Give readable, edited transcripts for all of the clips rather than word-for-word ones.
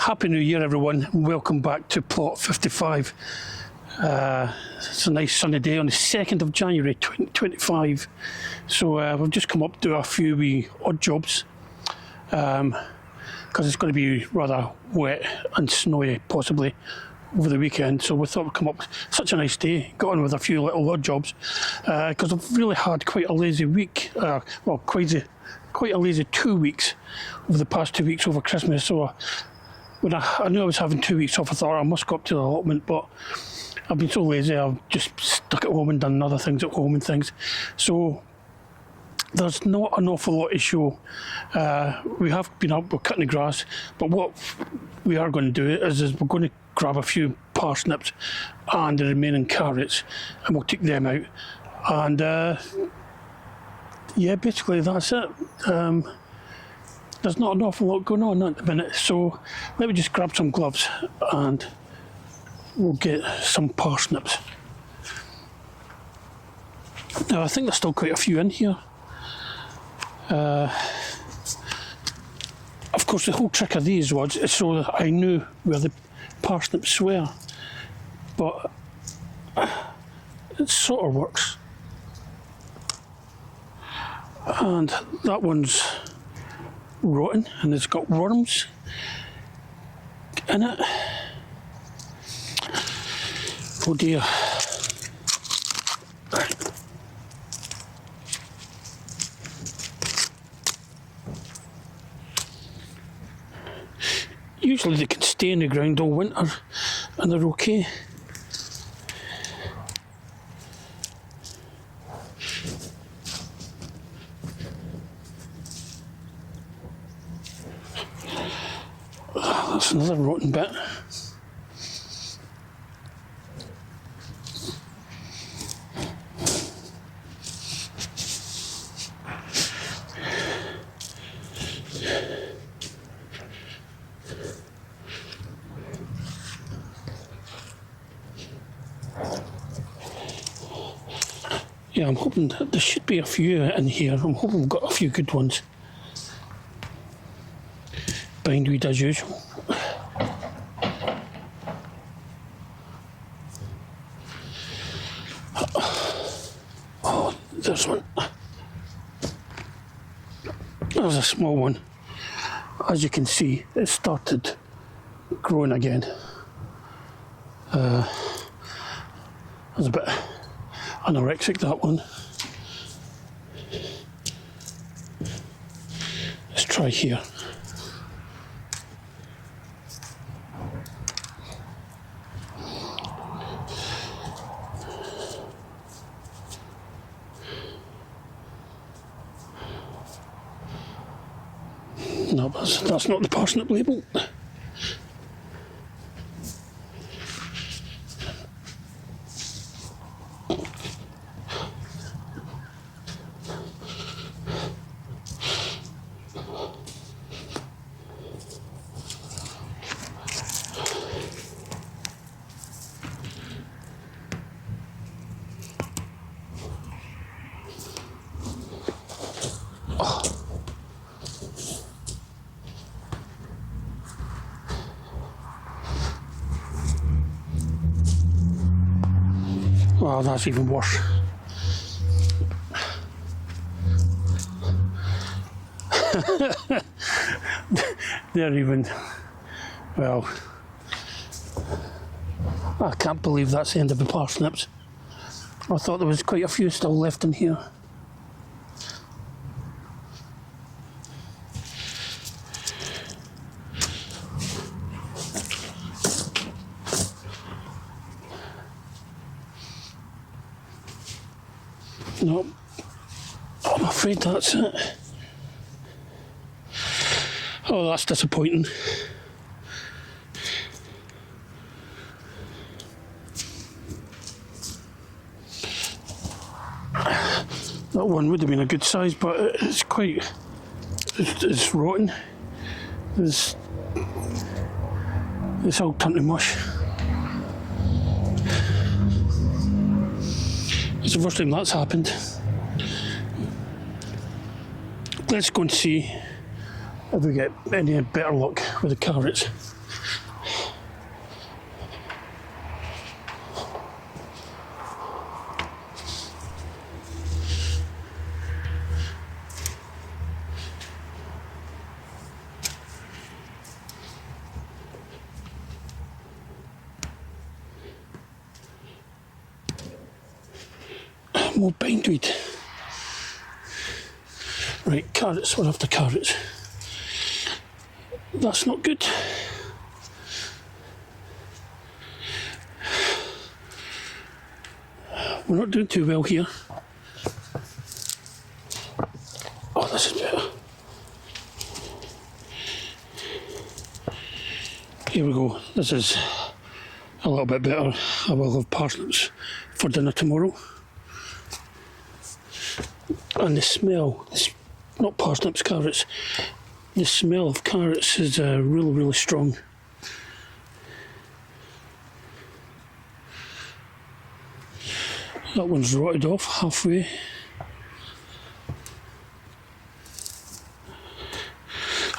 Happy New Year, everyone, and welcome back to plot 55. It's a nice sunny day on the 2nd of January 2025. So we've just come up to do a few wee odd jobs because it's going to be rather wet and snowy possibly over the weekend. So we thought we'd come up with such a nice day, got on with a few little odd jobs because I've really had quite a lazy week, quite a lazy 2 weeks over the past 2 weeks over Christmas. So when I knew I was having 2 weeks off, I thought I must go up to the allotment, but I've been so lazy, I've just stuck at home and done other things at home and things. So there's not an awful lot to show. We have been up, we're cutting the grass, but what we are going to do is we're going to grab a few parsnips and the remaining carrots and we'll take them out. And yeah, basically that's it. There's not an awful lot going on at the minute, so let me just grab some gloves and we'll get some parsnips. Now I think there's still quite a few in here. Of course, the whole trick of these was so that I knew where the parsnips were, but it sort of works. And that one's rotten and it's got worms in it. Oh dear. Usually they can stay in the ground all winter and they're okay. That's another rotten bit. Yeah, I'm hoping that there should be a few in here. I'm hoping we've got a few good ones. Bindweed as usual. Oh, there's one. There's a small one. As you can see, it started growing again. There's a bit anorexic, that one. Let's try here. No, that's not the parsnip label. Oh, that's even worse. They're even, well, I can't believe that's the end of the parsnips. I thought there was quite a few still left in here. No, I'm afraid that's it. Oh, that's disappointing. That one would have been a good size, but it's quite, it's rotten. It's all turned to mush. It's the first time that's happened. Let's go and see if we get any better luck with the carrots. more bindweed. Right, carrots, we're after carrots. That's not good. We're not doing too well here. Oh, this is better. Here we go. This is a little bit better. I will have parsnips for dinner tomorrow. And the smell, not parsnips, carrots. The smell of carrots is really, really strong. That one's rotted off halfway.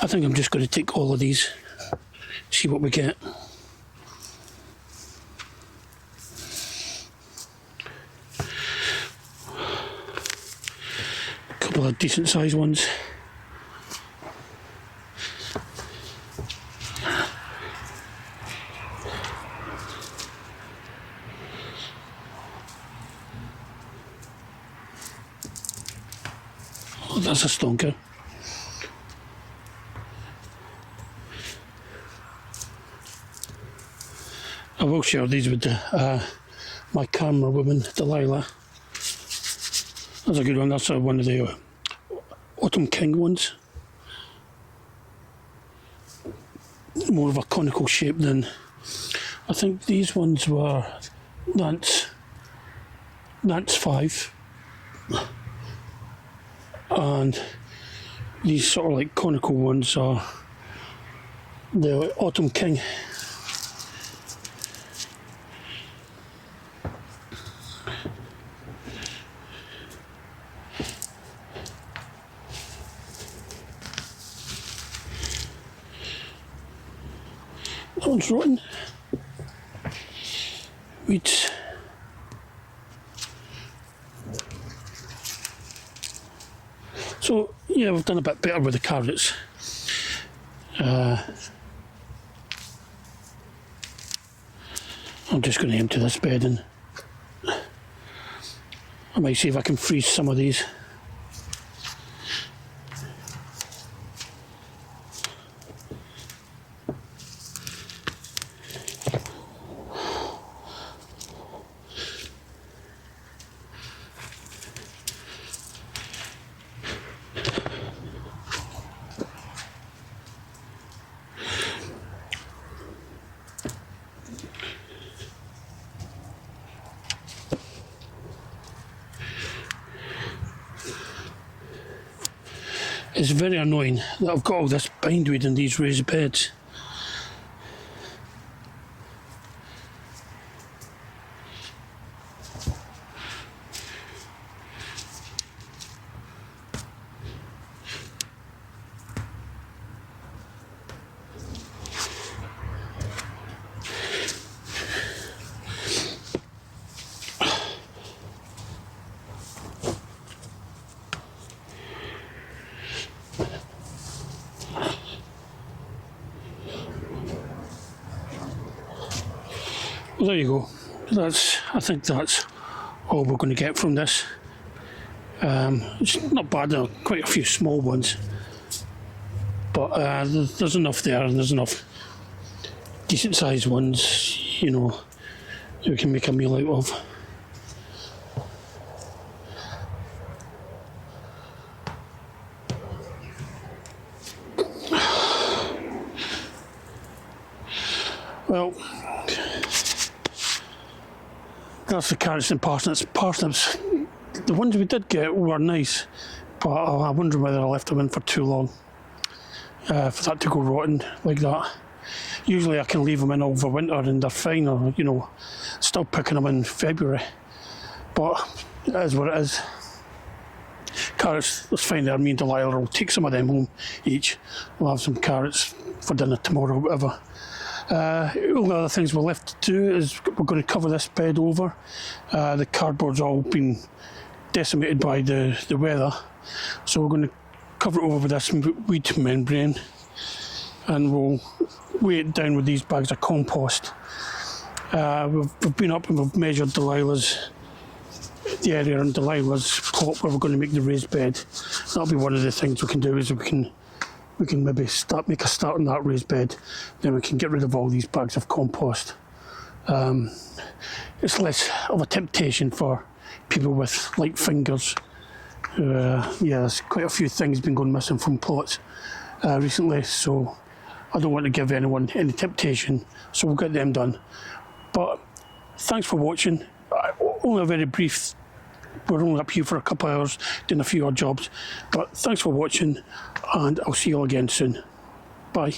I think I'm just going to take all of these, see what we get. A couple of decent sized ones. Oh, that's a stonker. I will share these with my camera woman, Delilah. That's a good one. That's one of the Autumn King ones. More of a conical shape than... I think these ones were Nance 5. And these sort of like conical ones are the Autumn King. That one's rotten. Weeds. So yeah, we've done a bit better with the carrots. I'm just going to empty this bed and I might see if I can freeze some of these. It's very annoying that I've got all this bindweed in these raised beds. Well, there you go. I think that's all we're going to get from this. It's not bad, there are quite a few small ones, but there's enough there, and there's enough decent sized ones, you know, that we can make a meal out of. Well, that's the carrots and parsnips. Parsnips, the ones we did get were nice, but I wonder whether I left them in for too long for that to go rotten like that. Usually I can leave them in over winter and they're fine, or, you know, still picking them in February. But it is what it is. Carrots, let's find out. Me and Delilah will take some of them home each. We'll have some carrots for dinner tomorrow, whatever. All the other things we're left to do is we're going to cover this bed over. The cardboard's all been decimated by the weather, so we're going to cover it over with this weed membrane, and we'll weigh it down with these bags of compost. We've been up and we've measured Delilah's the area on Delilah's plot where we're going to make the raised bed. That'll be one of the things we can do, is we can maybe make a start on that raised bed. Then we can get rid of all these bags of compost. It's less of a temptation for people with light fingers. Yeah, there's quite a few things been going missing from plots recently, so I don't want to give anyone any temptation, so we'll get them done. But thanks for watching. Only a very brief, we're only up here for a couple of hours doing a few odd jobs, but thanks for watching, and I'll see you all again soon. Bye.